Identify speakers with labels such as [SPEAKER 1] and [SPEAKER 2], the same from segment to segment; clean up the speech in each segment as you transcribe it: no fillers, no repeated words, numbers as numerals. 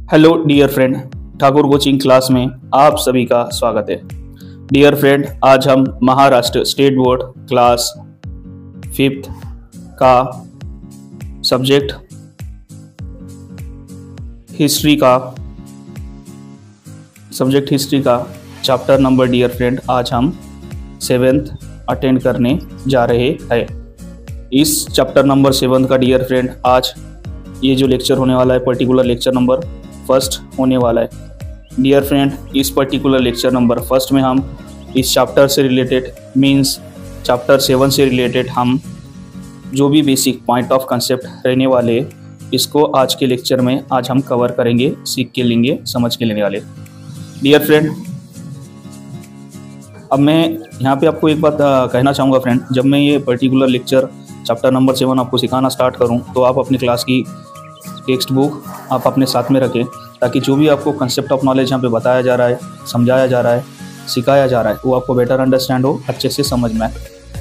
[SPEAKER 1] Hello dear friend, Thakur coaching class में आप सभी का स्वागत है। डियर फ्रेंड, आज हम Maharashtra state board class 5th का सब्जेक्ट हिस्ट्री का चैप्टर नंबर डियर फ्रेंड आज हम 7th अटेंड करने जा रहे हैं। इस चैप्टर नंबर 7 का डियर फ्रेंड आज ये जो लेक्चर होने वाला है पर्टिकुलर लेक्चर नंबर 1 होने वाला है। डियर फ्रेंड, इस पर्टिकुलर लेक्चर नंबर 1 में हम इस चैप्टर से रिलेटेड मींस चैप्टर 7 से रिलेटेड हम जो भी बेसिक पॉइंट ऑफ कंसेप्ट रहने वाले इसको आज के लेक्चर में आज हम कवर करेंगे, सीख के लेंगे, समझ के लेने वाले। डियर फ्रेंड, अब मैं यहाँ पे आपको एक बात कहना चाहूँगा फ्रेंड, जब मैं ये पर्टिकुलर लेक्चर चैप्टर नंबर 7 आपको सिखाना स्टार्ट करूँ तो आप अपनी क्लास की टेक्स्ट बुक आप अपने साथ में रखें, ताकि जो भी आपको कंसेप्ट ऑफ नॉलेज यहाँ पे बताया जा रहा है, समझाया जा रहा है, सिखाया जा रहा है, वो आपको बेटर अंडरस्टैंड हो, अच्छे से समझ में आए।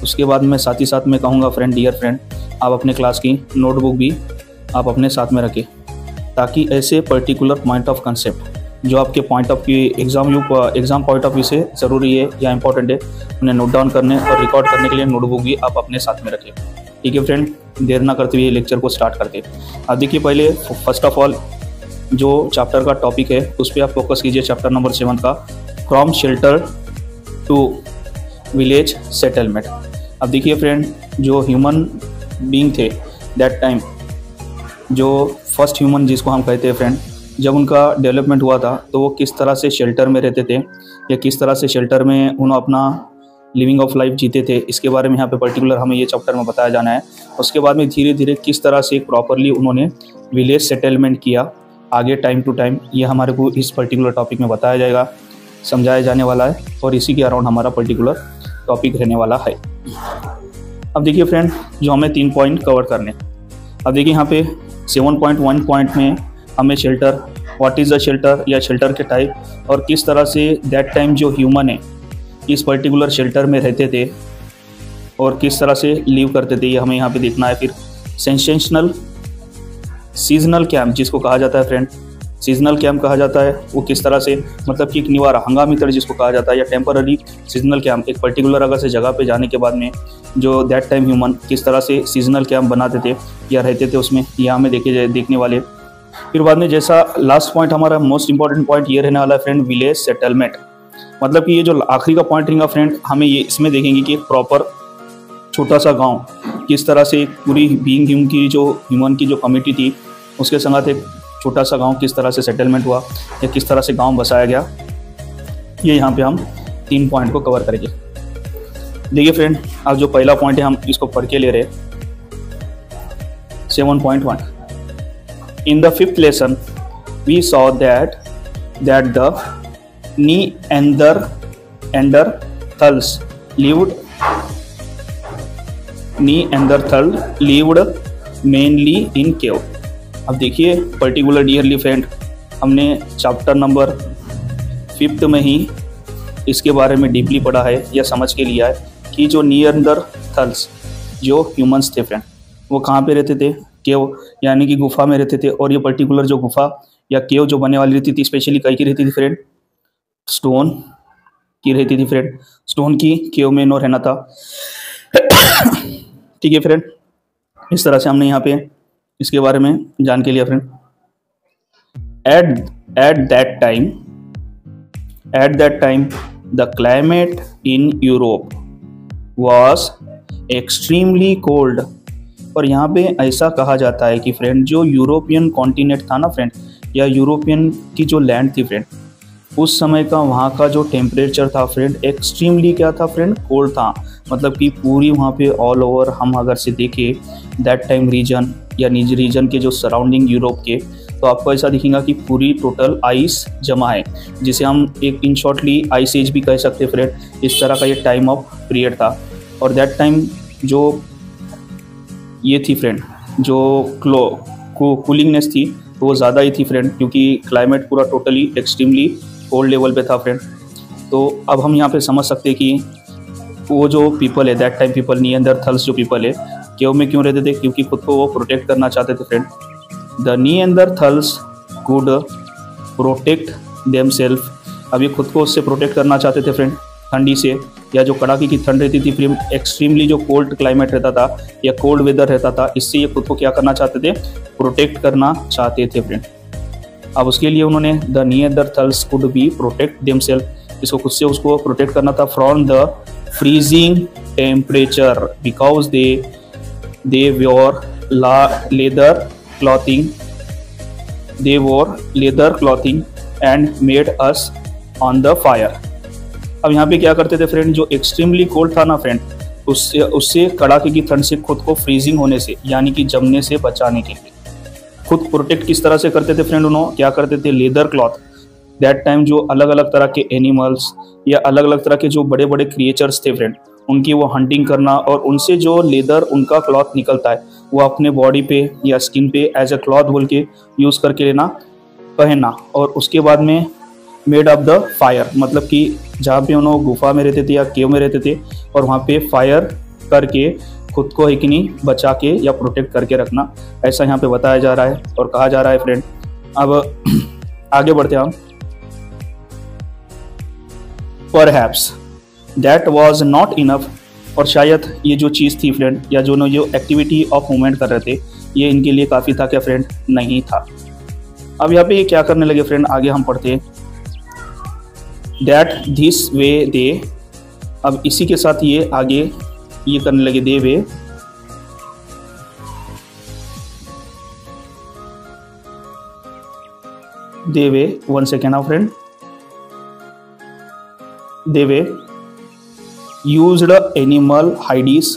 [SPEAKER 1] उसके बाद मैं साथ ही साथ में कहूँगा फ्रेंड, डियर फ्रेंड, आप अपने क्लास की नोटबुक भी आप अपने साथ में रखें, ताकि ऐसे पर्टिकुलर पॉइंट ऑफ कंसेप्ट जो आपके point of view exam point of view से ज़रूरी है या इंपॉर्टेंट है, उन्हें नोट डाउन करने और रिकॉर्ड करने के लिए नोटबुक भी आप अपने साथ में रखें। ठीक है फ्रेंड, देर ना करते हुए लेक्चर को स्टार्ट करते हैं। अब देखिए, पहले फर्स्ट ऑफ ऑल जो चैप्टर का टॉपिक है उस पर आप फोकस कीजिए। चैप्टर नंबर 7 का from shelter to village settlement. अब देखिए फ्रेंड, जो ह्यूमन बीइंग थे दैट टाइम, जो फर्स्ट ह्यूमन जिसको हम कहते हैं फ्रेंड, जब उनका डेवलपमेंट हुआ था तो वो किस तरह से शेल्टर में रहते थे या किस तरह से शेल्टर में उन्होंने अपना लिविंग ऑफ लाइफ जीते थे, इसके बारे में यहाँ पे पर्टिकुलर हमें ये चैप्टर में बताया जाना है। उसके बाद में धीरे धीरे किस तरह से प्रॉपरली उन्होंने विलेज सेटलमेंट किया आगे टाइम टू टाइम, ये हमारे को इस पर्टिकुलर टॉपिक में बताया जाएगा, समझाया जाने वाला है और इसी के अराउंड हमारा पर्टिकुलर टॉपिक रहने वाला है। अब देखिए फ्रेंड, जो हमें 3 पॉइंट कवर करने। अब देखिए यहाँ पे 7.1 पॉइंट में हमें shelter, what is the shelter या शेल्टर के टाइप और किस तरह से दैट टाइम जो ह्यूमन है इस पर्टिकुलर शेल्टर में रहते थे और किस तरह से लीव करते थे, ये हमें यहाँ पे देखना है। फिर सेंसेशनल सीजनल कैंप जिसको कहा जाता है फ्रेंड, सीजनल कैंप कहा जाता है, वो किस तरह से, मतलब कि एक निवारा हंगामी तड़ जिसको कहा जाता है, या टेम्पररी सीजनल कैंप, एक पर्टिकुलर अगर से जगह पे जाने के बाद में जो दैट टाइम ह्यूमन किस तरह से सीजनल कैंप बनाते थे या रहते थे उसमें, यह हमें देखने वाले। फिर बाद में जैसा लास्ट पॉइंट हमारा मोस्ट इंपॉर्टेंट पॉइंट ये रहने वाला है फ्रेंड, विलेज सेटलमेंट। मतलब कि ये जो आखिरी का पॉइंट रहेगा फ्रेंड, हमें ये इसमें देखेंगे कि एक प्रॉपर छोटा सा गांव किस तरह से पूरी बीइंग ह्यूमन की जो कम्युनिटी थी उसके संगत एक छोटा सा गांव किस तरह से सेटलमेंट हुआ या किस तरह से गांव बसाया गया, ये यहाँ पे हम 3 पॉइंट को कवर करेंगे। देखिए फ्रेंड, आज जो पहला पॉइंट है हम इसको पढ़ के ले रहे 7.1। In the 5th lesson we saw that the Neanderthals lived mainly in cave। अब देखिए पर्टिकुलर डियरली फ्रेंड, हमने चैप्टर नंबर 5th में ही इसके बारे में डीपली पढ़ा है या समझ के लिया है कि जो निएंडरथल्स जो ह्यूमंस थे फ्रेंड, वो कहाँ पे रहते थे, केव यानी कि गुफा में रहते थे। और ये पर्टिकुलर जो गुफा या केव जो बनने वाली रहती थी, स्पेशली कई की रहती थी फ्रेंड, स्टोन की रहती थी फ्रेंड, स्टोन की केव में नो रहना था। ठीक है फ्रेंड, इस तरह से हमने यहाँ पे इसके बारे में जान के लिया friend. At that time the climate in Europe was extremely cold. और यहाँ पे ऐसा कहा जाता है कि फ्रेंड जो यूरोपियन कॉन्टिनेंट था ना फ्रेंड, या यूरोपियन की जो लैंड थी फ्रेंड, उस समय का वहाँ का जो टेम्परेचर था फ्रेंड, एक्सट्रीमली क्या था फ्रेंड, कोल्ड था। मतलब कि पूरी वहाँ पे ऑल ओवर हम अगर से देखें दैट टाइम रीजन या निज रीजन के जो सराउंडिंग यूरोप के, तो आपको ऐसा दिखेगा कि पूरी टोटल आइस जमा है, जिसे हम एक इन शॉर्टली आइस एज भी कह सकते हैं फ्रेंड। इस तरह का ये टाइम ऑफ पीरियड था। और दैट टाइम जो ये थी फ्रेंड, जो कूलिंगनेस थी तो वो ज़्यादा ही थी फ्रेंड, क्योंकि क्लाइमेट पूरा टोटली एक्सट्रीमली कोल्ड लेवल पे था फ्रेंड। तो अब हम यहाँ पे समझ सकते हैं कि वो जो पीपल है दैट टाइम पीपल, निएंडरथल्स जो पीपल है, केव में क्यों रहते थे, क्योंकि खुद को वो प्रोटेक्ट करना चाहते थे friend. The Neanderthals could protect themselves, अब ये खुद को उससे प्रोटेक्ट करना चाहते थे फ्रेंड, ठंडी से, या जो कड़ाके की ठंड रहती थी फ्रेंड, एक्सट्रीमली जो कोल्ड क्लाइमेट रहता था या कोल्ड वेदर रहता था, इससे ये खुद को क्या करना चाहते थे, प्रोटेक्ट करना चाहते थे फ्रेंड। अब उसके लिए उन्होंने the Neanderthals could be protect themselves, इसको खुद से उसको प्रोटेक्ट करना था from the freezing temperature because they wore leather clothing and made us on the fire. अब यहाँ पे क्या करते थे फ्रेंड, जो एक्सट्रीमली कोल्ड था ना फ्रेंड, उससे कड़ाके की ठंड से खुद को फ्रीजिंग होने से यानी कि जमने से बचाने के लिए खुद प्रोटेक्ट किस तरह से करते थे फ्रेंड, उन्होंने क्या करते थे, लेदर क्लॉथ। दैट टाइम जो अलग अलग तरह के एनिमल्स या अलग अलग तरह के जो बड़े बड़े क्रिएचर्स थे फ्रेंड, उनकी वो हंटिंग करना और उनसे जो लेदर उनका क्लॉथ निकलता है वो अपने बॉडी पे या स्किन पे एज अ क्लॉथ बोल के यूज़ करके लेना, पहनना, और उसके बाद में मेड ऑफ द फायर, मतलब कि जहाँ पे उन्होंने गुफा में रहते थे या केव में रहते थे और वहाँ पे फायर करके खुद को एक नहीं बचा के या प्रोटेक्ट करके रखना, ऐसा यहाँ पे बताया जा रहा है और कहा जा रहा है फ्रेंड। अब आगे बढ़ते हैं हम। Perhaps that was not enough, और शायद ये जो चीज़ थी फ्रेंड या जो एक्टिविटी ऑफ मूवमेंट कर रहे थे ये इनके लिए काफ़ी था क्या फ्रेंड, नहीं था। अब यहाँ पे ये क्या करने लगे फ्रेंड, आगे हम पढ़ते हैं। दैट दिस वे दे, अब इसी के साथ ये आगे ये करने लगे, दे वे 1 second now friend, they were used animal hides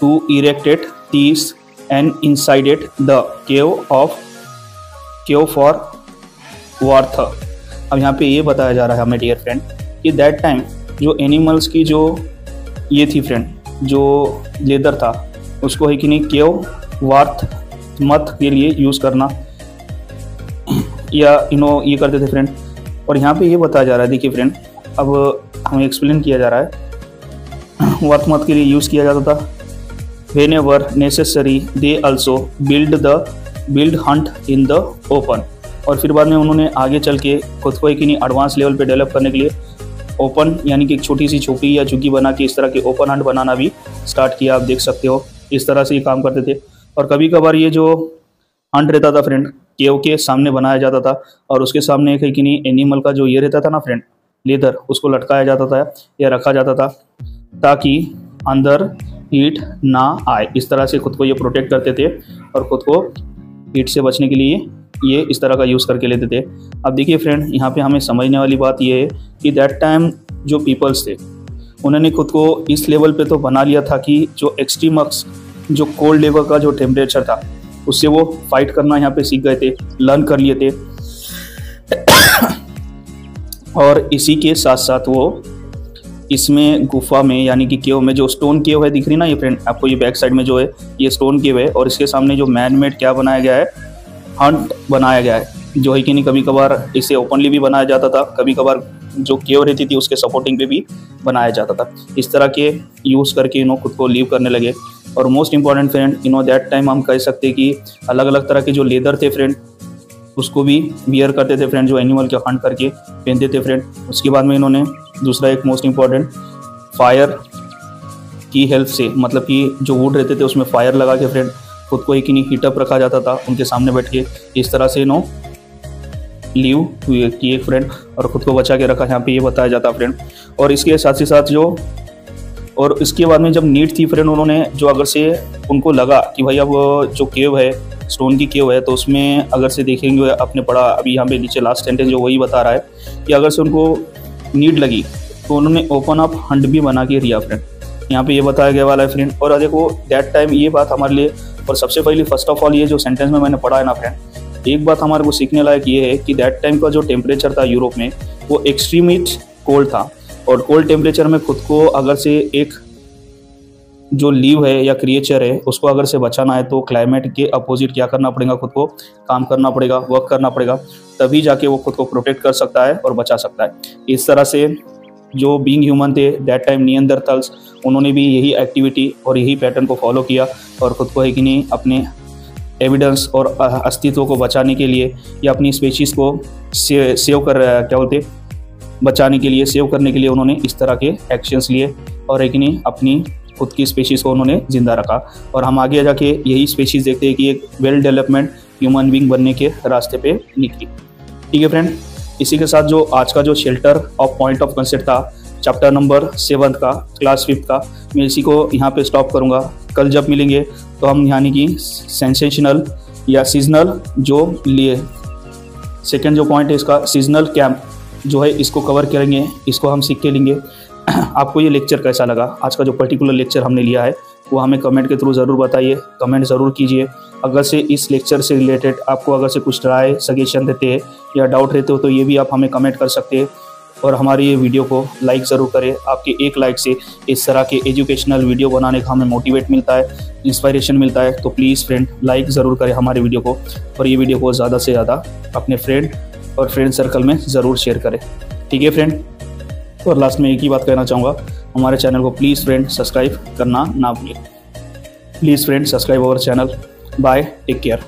[SPEAKER 1] to erect these and inside it the cave for warmth। अब यहाँ पे ये बताया जा रहा है हमें डियर फ्रेंड कि दैट टाइम जो एनिमल्स की जो ये थी फ्रेंड, जो लेदर था उसको है कि नहीं केव वार्थ मत के लिए यूज़ करना या ये करते थे फ्रेंड। और यहाँ पे ये बताया जा रहा है, देखिए फ्रेंड, अब हमें एक्सप्लेन किया जा रहा है, वर्थ मत के लिए यूज़ किया जाता था। When ever necessary they also build Hunt in the open, और फिर बाद में उन्होंने आगे चल के खुद को एक नहीं एडवांस लेवल पे डेवलप करने के लिए ओपन यानी कि एक छोटी सी झोपड़ी या झुग्गी बना के इस तरह के ओपन हंट बनाना भी स्टार्ट किया। आप देख सकते हो इस तरह से ये काम करते थे। और कभी कभार ये जो हंट रहता था फ्रेंड केव के सामने बनाया जाता था और उसके सामने एक है कि नहीं एनिमल का जो ये रहता था ना फ्रेंड लेदर, उसको लटकाया जाता था या रखा जाता था ताकि अंदर हीट ना आए। इस तरह से खुद को ये प्रोटेक्ट करते थे और खुद को हीट से बचने के लिए ये इस तरह का यूज़ करके लेते थे। अब देखिए फ्रेंड, यहाँ पे हमें समझने वाली बात ये है कि दैट टाइम जो पीपल्स थे उन्होंने खुद को इस लेवल पे तो बना लिया था कि जो एक्सट्रीमक्स जो कोल्ड लेवल का जो टेम्परेचर था उससे वो फाइट करना यहाँ पे सीख गए थे, लर्न कर लिए थे। और इसी के साथ साथ वो इसमें गुफा में यानी कि केव में जो स्टोन केव है दिख रही ना ये फ्रेंड आपको, ये बैक साइड में जो है ये स्टोन केव है और इसके सामने जो मैन मेड क्या बनाया गया है, हंट बनाया गया है, जो है कि नहीं कभी कभार इसे ओपनली भी बनाया जाता था, कभी कभार जो केव रहती थी उसके सपोर्टिंग पे भी बनाया जाता था। इस तरह के यूज़ करके खुद को लीव करने लगे। और most important friend that time हम कह सकते हैं कि अलग अलग तरह के जो लेदर थे फ्रेंड उसको भी वियर करते थे फ्रेंड, जो एनिमल के हंट करके पहनते थे फ्रेंड। उसके बाद में इन्होंने दूसरा एक मोस्ट इम्पॉर्टेंट फायर की हेल्प से, मतलब कि जो वुड रहते थे उसमें फायर लगा के फ्रेंड खुद को एक नहीं हीटअप रखा जाता था उनके सामने बैठ के। इस तरह से लीव किए फ्रेंड और ख़ुद को बचा के रखा, यहाँ पे ये बताया जाता फ्रेंड। और इसके साथ ही साथ और इसके बाद में जब नीड थी फ्रेंड, उन्होंने जो अगर से उनको लगा कि भाई अब जो केव है स्टोन की केव है तो उसमें अगर से देखेंगे आपने पढ़ा अभी यहाँ पे नीचे लास्ट सेंटेंस जो वही बता रहा है कि अगर से उनको नीड लगी तो उन्होंने ओपन अप हंट भी बना के दिया फ्रेंड, यहाँ पे ये बताया गया वाला है फ्रेंड। और देखो दैट टाइम ये बात हमारे लिए, और सबसे पहले फर्स्ट ऑफ ऑल ये जो सेंटेंस में मैंने पढ़ा है ना फ्रेंड, एक बात हमारे को सीखने लायक ये है कि दैट टाइम का जो टेम्परेचर था यूरोप में वो एक्सट्रीमली कोल्ड था। और कोल्ड टेम्परेचर में खुद को अगर से एक जो लीव है या क्रिएचर है उसको अगर से बचाना है तो क्लाइमेट के अपोजिट क्या करना पड़ेगा, खुद को काम करना पड़ेगा, वर्क करना पड़ेगा, तभी जाके वो खुद को प्रोटेक्ट कर सकता है और बचा सकता है। इस तरह से जो बीइंग ह्यूमन थे दैट टाइम निएंडरथल्स, उन्होंने भी यही एक्टिविटी और यही पैटर्न को फॉलो किया और ख़ुद को है कि नहीं अपने एविडेंस और अस्तित्व को बचाने के लिए या अपनी स्पीशीज़ को बचाने के लिए, सेव करने के लिए उन्होंने इस तरह के एक्शंस लिए और एक नहीं अपनी खुद की स्पीशीज़ को उन्होंने ज़िंदा रखा। और हम आगे जाके यही स्पीशीज़ देखते हैं कि एक वेल डेवलपमेंट ह्यूमन बींग बनने के रास्ते पे निकली। ठीक है फ्रेंड, इसी के साथ जो आज का जो shelter of point of concept था चैप्टर नंबर 7 का, क्लास 5 का, मैं इसी को यहाँ पे स्टॉप करूँगा। कल जब मिलेंगे तो हम यानी कि सेंसेशनल या सीजनल जो लिए सेकेंड जो पॉइंट है इसका सीजनल कैंप जो है इसको कवर करेंगे, इसको हम सीख के लेंगे। आपको ये लेक्चर कैसा लगा, आज का जो पर्टिकुलर लेक्चर हमने लिया है वो हमें कमेंट के थ्रू ज़रूर बताइए, कमेंट ज़रूर कीजिए। अगर से इस लेक्चर से रिलेटेड आपको अगर से कुछ राय सजेशन देते हैं या डाउट रहते हो तो ये भी आप हमें कमेंट कर सकते हैं। और हमारी ये वीडियो को लाइक ज़रूर करें। आपके एक लाइक से इस तरह के एजुकेशनल वीडियो बनाने का हमें मोटिवेट मिलता है, इंस्पायरेशन मिलता है। तो प्लीज़ फ्रेंड लाइक ज़रूर करें हमारे वीडियो को और ये वीडियो को ज़्यादा से ज़्यादा अपने फ्रेंड और फ्रेंड सर्कल में ज़रूर शेयर करें। ठीक है फ्रेंड, और लास्ट में एक ही बात कहना चाहूँगा, हमारे चैनल को प्लीज़ फ्रेंड सब्सक्राइब करना ना भूलें। Please friend subscribe our channel. Bye, take care.